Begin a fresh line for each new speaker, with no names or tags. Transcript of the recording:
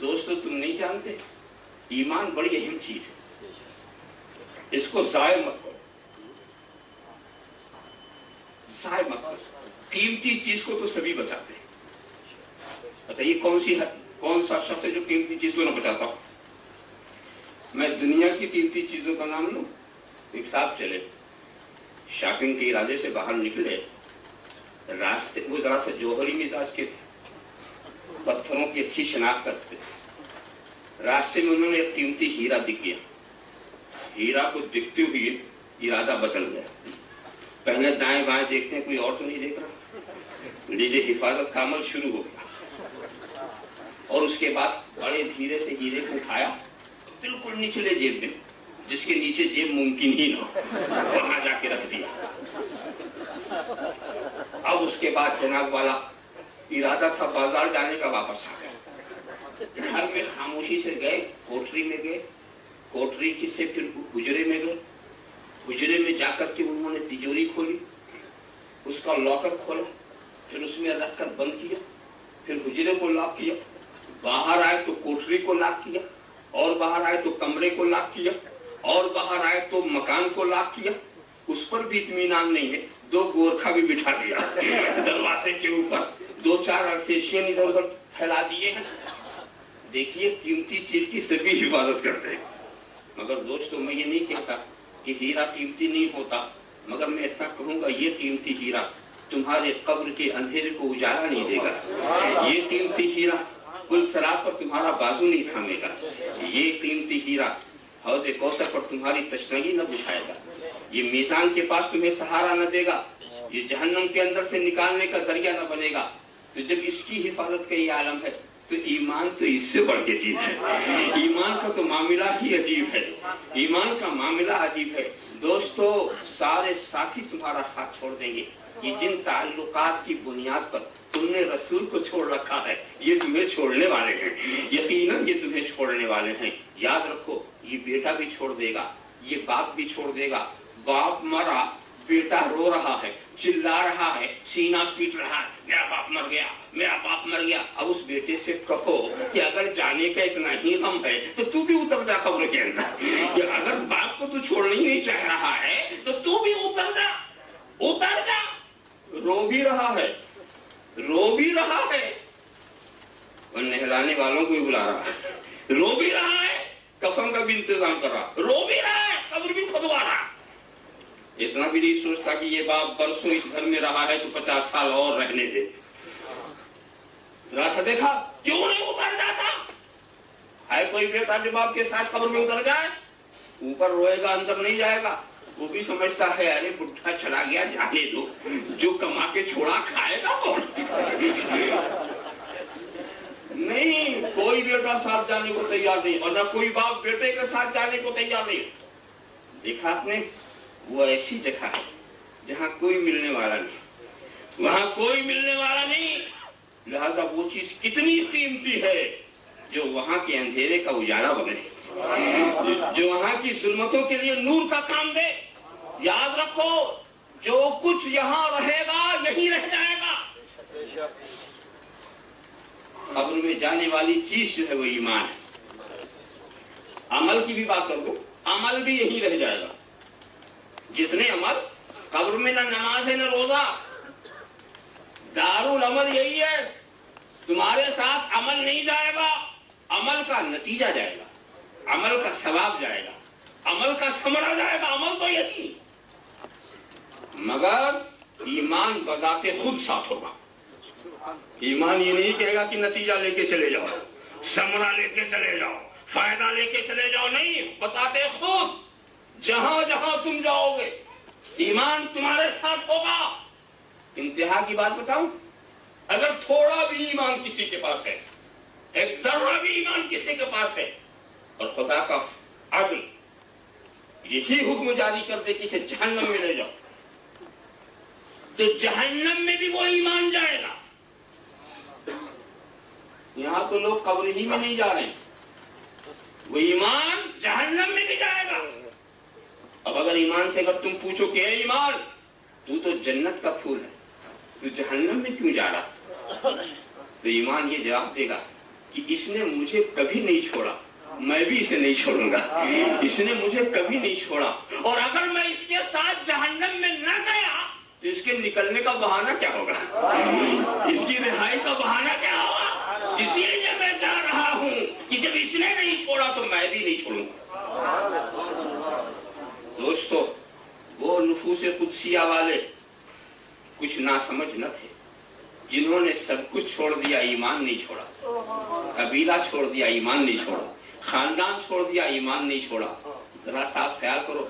دوستو تم نہیں جانتے ایمان بڑی اہم چیز ہے، اس کو ضائع مت کرو، ضائع مت کرو۔ قیمتی چیز کو تو سبھی بچاتے ہیں، بتائیے کون سا شخص ہے جو قیمتی چیز کو نہ بچاتا ہو؟ میں دنیا کی قیمتی چیزوں کا نام لوں، ایک صاحب چلے شاپنگ کے ارادے سے باہر نکلے، راستے وہ ذرا سے جوہری مزاج کے تھے، پتھروں کی اچھی شناخت کرتے تھے، راستے میں انہوں نے ایک قیمتی ہیرا دکھ گیا، ہیرا کو دیکھتے ہوئے ارادہ بدل گیا، پہلے دائیں بائیں دیکھتے ہیں کوئی اور تو نہیں دیکھ رہا، لیجیے حفاظت کا عمل شروع ہو گیا، اور اس کے بعد بڑے دھیرے سے ہیرے کو اٹھایا بالکل نچلے جیب میں، جس کے نیچے جیب ممکن ہی نہ ہو، وہاں جا کے رکھ دیا۔ اب اس کے بعد جناب والا ارادہ تھا بازار جانے کا، واپس آ گیا، گھر میں خاموشی سے گئے، کوٹری میں گئے، کوٹری کی سے پھر حجرے میں گئے، حجرے میں جا کر کے انہوں نے تجوری کھولی، اس کا لاکر کھولا، پھر اس میں رکھ کر بند کیا، پھر حجرے کو لاک کیا، باہر آئے تو کوٹری کو لاک کیا، اور باہر آئے تو کمرے کو لاک کیا، اور باہر آئے تو مکان کو لاک کیا، اس پر بھی اطمینان نہیں ہے، 2 گورکھا بھی بٹھا دیا دروازے کے اوپر، 2-4 ارسیشین ادھر ادھر پھیلا دیے ہیں۔ دیکھیے قیمتی چیز کی سبھی حفاظت کرتے ہیں، مگر دوستو میں یہ نہیں کہتا کہ ہیرا قیمتی نہیں ہوتا، مگر میں اتنا کہوں گا یہ قیمتی ہیرا تمہارے قبر کے اندھیرے کو اجالا نہیں دے گا، یہ قیمتی ہیرا پل صراط پر تمہارا بازو نہیں تھامے گا، یہ قیمتی ہیرا حوض کوثر پر تمہاری تشنگی نہ بجھائے گا، یہ میزان کے پاس تمہیں سہارا نہ دے گا، یہ جہنم کے اندر سے نکالنے کا ذریعہ نہ بنے گا۔ تو جب اس کی حفاظت کا یہ عالم ہے تو ایمان تو اس سے بڑھ کے چیز ہے، ایمان کا تو معاملہ ہی عجیب ہے، ایمان کا معاملہ عجیب ہے۔ دوستو سارے ساتھی تمہارا ساتھ چھوڑ دیں گے، یہ جن تعلقات کی بنیاد پر تم نے رسول کو چھوڑ رکھا ہے یہ تمہیں چھوڑنے والے ہیں، یقیناً یہ تمہیں چھوڑنے والے ہیں۔ یاد رکھو یہ بیٹا بھی چھوڑ دے گا، یہ باپ بھی چھوڑ دے گا، باپ مرا بیٹا رو رہا ہے، چلا رہا ہے، سینہ پیٹ رہا ہے، میرا باپ مر گیا، میرا باپ مر گیا۔ اب اس بیٹے سے کہو کہ اگر جانے کا اتنا ہی غم ہے تو بھی اتر جا قبر کے اندر، کہ اگر باپ کو تو چھوڑنا ہی نہیں چاہ رہا ہے تو بھی اتر جا، اتر جا۔ رو بھی رہا ہے، رو بھی رہا ہے، اور نہلانے والوں کو بھی بلا رہا ہے، رو بھی رہا ہے، کفن کا بھی انتظام کر رہا، رو بھی رہا ہے، قبر بھی کھدوا رہا، اتنا بھی نہیں سوچتا کہ یہ باپ برسوں اس گھر میں رہا ہے تو 50 سال اور رہنے دے۔ ذرا سا دیکھا کیوں نہیں اتر جاتا ہے؟ کوئی بیٹا جو باپ کے ساتھ قبر میں اتر جائے، اوپر روئے گا اندر نہیں جائے گا، وہ بھی سمجھتا ہے ارے بڈھا چلا گیا جانے دو، جو کما کے چھوڑا کھائے گا کون؟ نہیں، کوئی بیٹا ساتھ جانے کو تیار نہیں، اور نہ کوئی باپ بیٹے کے ساتھ جانے کو تیار نہیں۔ دیکھا آپ نے، وہ ایسی جگہ ہے جہاں کوئی ملنے والا نہیں، وہاں کوئی ملنے والا نہیں، لہذا وہ چیز کتنی قیمتی ہے جو وہاں کے اندھیرے کا اجالا بنے، جو وہاں کی ظلمتوں کے لیے نور کا کام دے۔ یاد رکھو جو کچھ یہاں رہے گا یہی رہ جائے گا، قبر میں جانے والی چیز جو ہے وہ ایمان ہے۔ عمل کی بھی بات کر دو، عمل بھی یہی رہ جائے گا، جتنے عمل قبر میں، نہ نماز ہے نہ روزہ، دارالعمل یہی ہے، تمہارے ساتھ عمل نہیں جائے گا، عمل کا نتیجہ جائے گا، عمل کا ثواب جائے گا، عمل کا ثمرہ جائے گا، عمل تو یہی، مگر ایمان بذات خود ساتھ ہوگا۔ ایمان یہ نہیں کہے گا کہ نتیجہ لے کے چلے جاؤ، ثمرہ لے کے چلے جاؤ، فائدہ لے کے چلے جاؤ، نہیں، بتاتے خود جہاں جہاں تم جاؤ گے ایمان تمہارے ساتھ ہوگا۔ انتہا کی بات بتاؤں، اگر تھوڑا بھی ایمان کسی کے پاس ہے، ایک ذرہ بھی ایمان کسی کے پاس ہے، اور خدا کا عدل یہی حکم جاری کر دے کہ اسے جہنم میں لے جاؤ، تو جہنم میں بھی وہ ایمان جائے گا۔ یہاں تو لوگ قبر ہی میں نہیں جا رہے، وہ ایمان جہنم میں بھی جائے گا۔ اب اگر ایمان سے اگر تم پوچھو کہ اے ایمان تو جنت کا پھول ہے، تو جہنم میں کیوں جا رہا؟ تو ایمان یہ جواب دے گا کہ اس نے مجھے کبھی نہیں چھوڑا، میں بھی اسے نہیں چھوڑوں گا، اس نے مجھے کبھی نہیں چھوڑا، اور اگر میں اس کے ساتھ جہنم میں نہ گیا تو اس کے نکلنے کا بہانہ کیا ہوگا، اس کی رہائی کا بہانہ کیا ہوگا؟ اسی لیے میں چاہ رہا ہوں کہ جب اس نے نہیں چھوڑا تو میں بھی نہیں چھوڑوں گا۔ دوستو، وہ نفوس قدسیہ والے کچھ ناسمجھ نہ تھے جنہوں نے سب کچھ چھوڑ دیا، ایمان نہیں چھوڑا، قبیلہ چھوڑ دیا، ایمان نہیں چھوڑا، خاندان چھوڑ دیا، ایمان نہیں چھوڑا۔ ذرا صاف خیال کرو،